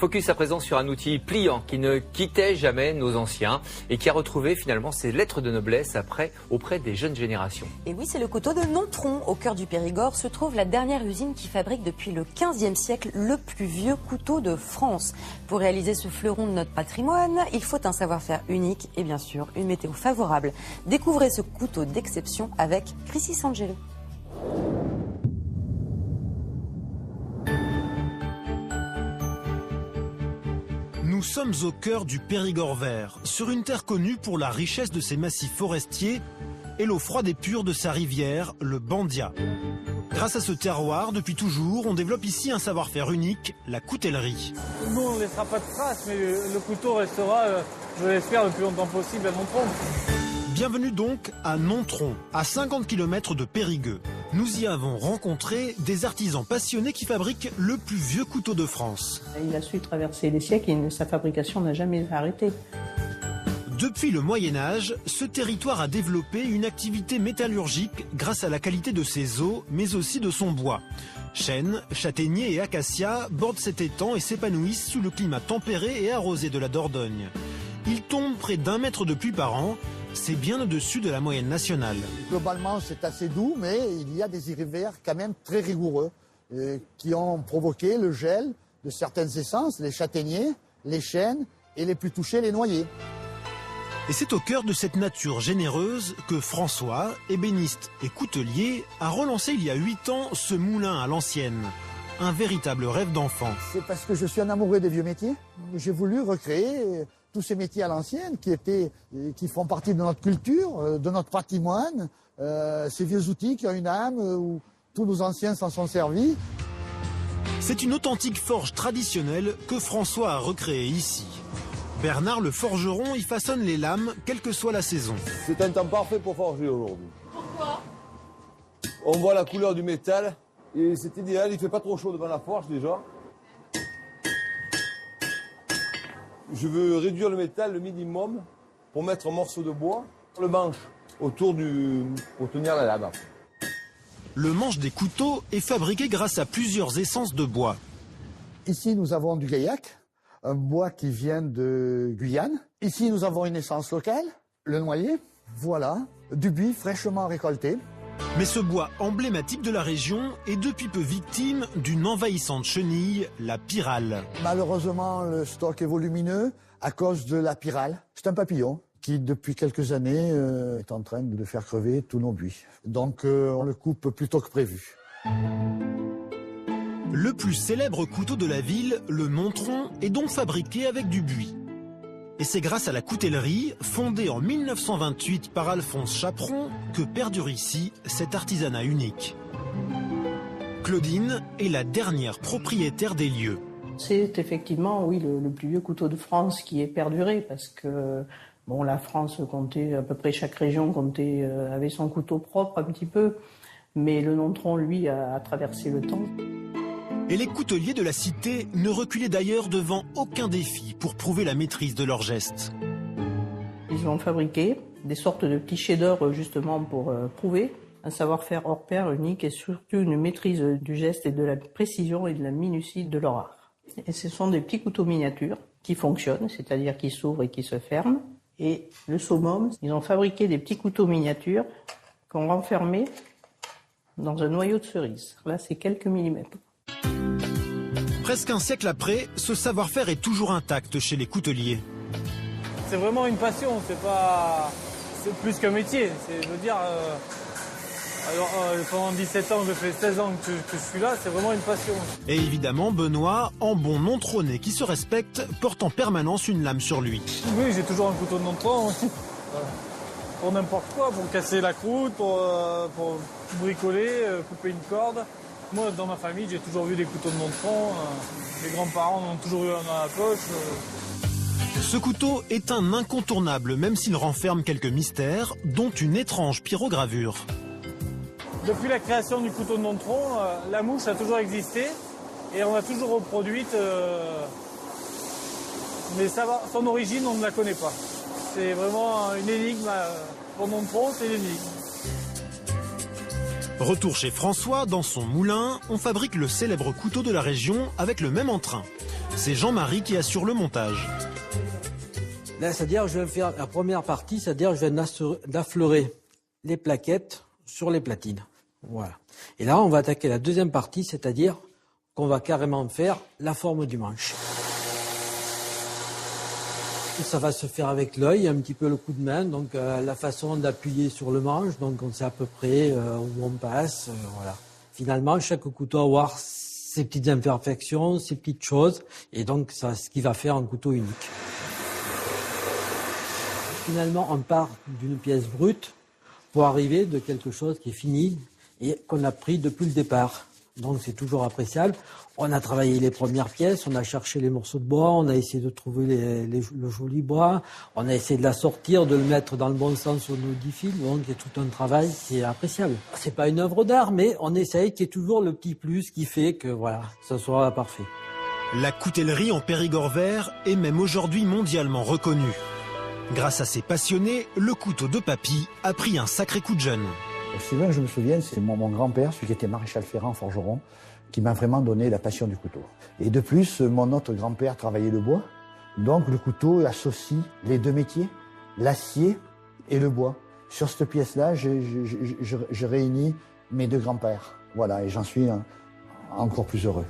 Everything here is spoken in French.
Focus à présent sur un outil pliant qui ne quittait jamais nos anciens et qui a retrouvé finalement ses lettres de noblesse auprès des jeunes générations. Et oui, c'est le couteau de Nontron. Au cœur du Périgord se trouve la dernière usine qui fabrique depuis le XVe siècle le plus vieux couteau de France. Pour réaliser ce fleuron de notre patrimoine, il faut un savoir-faire unique et bien sûr une météo favorable. Découvrez ce couteau d'exception avec Chrissy Sangeli. Nous sommes au cœur du Périgord vert, sur une terre connue pour la richesse de ses massifs forestiers et l'eau froide et pure de sa rivière, le Bandia. Grâce à ce terroir, depuis toujours, on développe ici un savoir-faire unique, la coutellerie. Nous, on ne laissera pas de traces, mais le couteau restera, je l'espère, le plus longtemps possible à Nontron. Bienvenue donc à Nontron, à 50 km de Périgueux. Nous y avons rencontré des artisans passionnés qui fabriquent le plus vieux couteau de France. Il a su traverser les siècles et sa fabrication n'a jamais arrêté. Depuis le Moyen-Âge, ce territoire a développé une activité métallurgique grâce à la qualité de ses eaux, mais aussi de son bois. Chênes, châtaigniers et acacias bordent cet étang et s'épanouissent sous le climat tempéré et arrosé de la Dordogne. Il tombe près d'1 mètre de pluie par an. C'est bien au-dessus de la moyenne nationale. Globalement, c'est assez doux, mais il y a des hivers quand même très rigoureux qui ont provoqué le gel de certaines essences, les châtaigniers, les chênes et les plus touchés, les noyers. Et c'est au cœur de cette nature généreuse que François, ébéniste et coutelier, a relancé il y a 8 ans ce moulin à l'ancienne. Un véritable rêve d'enfant. C'est parce que je suis un amoureux des vieux métiers. J'ai voulu recréer tous ces métiers à l'ancienne qui font partie de notre culture, de notre patrimoine, ces vieux outils qui ont une âme, où tous nos anciens s'en sont servis. C'est une authentique forge traditionnelle que François a recréée ici. Bernard le forgeron y façonne les lames, quelle que soit la saison. C'est un temps parfait pour forger aujourd'hui. Pourquoi? On voit la couleur du métal et c'est idéal, il ne fait pas trop chaud devant la forge déjà. Je veux réduire le métal le minimum pour mettre un morceau de bois sur le manche pour tenir la lame. Le manche des couteaux est fabriqué grâce à plusieurs essences de bois. Ici, nous avons du gaillac, un bois qui vient de Guyane. Ici, nous avons une essence locale, le noyer. Voilà, du buis fraîchement récolté. Mais ce bois emblématique de la région est depuis peu victime d'une envahissante chenille, la pyrale. Malheureusement, le stock est volumineux à cause de la pyrale. C'est un papillon qui, depuis quelques années, est en train de faire crever tous nos buis. Donc, on le coupe plus tôt que prévu. Le plus célèbre couteau de la ville, le Nontron, est donc fabriqué avec du buis. Et c'est grâce à la coutellerie, fondée en 1928 par Alphonse Chaperon, que perdure ici cet artisanat unique. Claudine est la dernière propriétaire des lieux. C'est effectivement, oui, le plus vieux couteau de France qui est perduré parce que, bon, la France comptait, à peu près chaque région avait son couteau propre un petit peu, mais le Nontron, lui, a traversé le temps. Et les couteliers de la cité ne reculaient d'ailleurs devant aucun défi pour prouver la maîtrise de leurs gestes. Ils ont fabriqué des sortes de petits chefs-d'œuvre justement pour prouver un savoir-faire hors pair unique et surtout une maîtrise du geste et de la précision et de la minutie de leur art. Et ce sont des petits couteaux miniatures qui fonctionnent, c'est-à-dire qui s'ouvrent et qui se ferment. Et le summum, ils ont fabriqué des petits couteaux miniatures qu'on renfermait dans un noyau de cerise. Là, c'est quelques millimètres. Presque un siècle après, ce savoir-faire est toujours intact chez les couteliers. C'est vraiment une passion, c'est plus qu'un métier. Je veux dire, pendant 17 ans, je fais 16 ans que je suis là, c'est vraiment une passion. Et évidemment, Benoît, en bon nontronais qui se respecte, porte en permanence une lame sur lui. Oui, j'ai toujours un couteau de Nontron. Pour n'importe quoi, pour casser la croûte, pour bricoler, couper une corde. Moi, dans ma famille, j'ai toujours vu des couteaux de Nontron. Les grands-parents en ont toujours eu un dans la poche. Ce couteau est un incontournable, même s'il renferme quelques mystères, dont une étrange pyrogravure. Depuis la création du couteau de Nontron, la mouche a toujours existé et on l'a toujours reproduite. Mais son origine, on ne la connaît pas. C'est vraiment une énigme. Pour Nontron, c'est une énigme. Retour chez François, dans son moulin, on fabrique le célèbre couteau de la région avec le même entrain. C'est Jean-Marie qui assure le montage. Là, c'est-à-dire, je vais faire la première partie, c'est-à-dire, je vais d'affleurer les plaquettes sur les platines. Voilà. Et là, on va attaquer la deuxième partie, c'est-à-dire qu'on va carrément faire la forme du manche. Et ça va se faire avec l'œil, un petit peu le coup de main, donc la façon d'appuyer sur le manche, donc on sait à peu près où on passe, voilà. Finalement, chaque couteau va avoir ses petites imperfections, ses petites choses, et donc c'est ce qui va faire un couteau unique. Finalement, on part d'une pièce brute pour arriver de quelque chose qui est fini et qu'on a pris depuis le départ. Donc c'est toujours appréciable. On a travaillé les premières pièces, on a cherché les morceaux de bois, on a essayé de trouver le joli bois, on a essayé de la sortir, de le mettre dans le bon sens sur nos 10 fils. Donc il y a tout un travail qui est appréciable. C'est pas une œuvre d'art, mais on essaye qu'il y ait toujours le petit plus qui fait que voilà, ça soit parfait. La coutellerie en Périgord vert est même aujourd'hui mondialement reconnue. Grâce à ces passionnés, le couteau de papy a pris un sacré coup de jeune. Aussi loin que je me souviens, c'est mon grand-père, celui qui était maréchal ferrant, forgeron, qui m'a vraiment donné la passion du couteau. Et de plus, mon autre grand-père travaillait le bois. Donc le couteau associe les deux métiers, l'acier et le bois. Sur cette pièce-là, je réunis mes deux grands-pères. Voilà, et j'en suis encore plus heureux.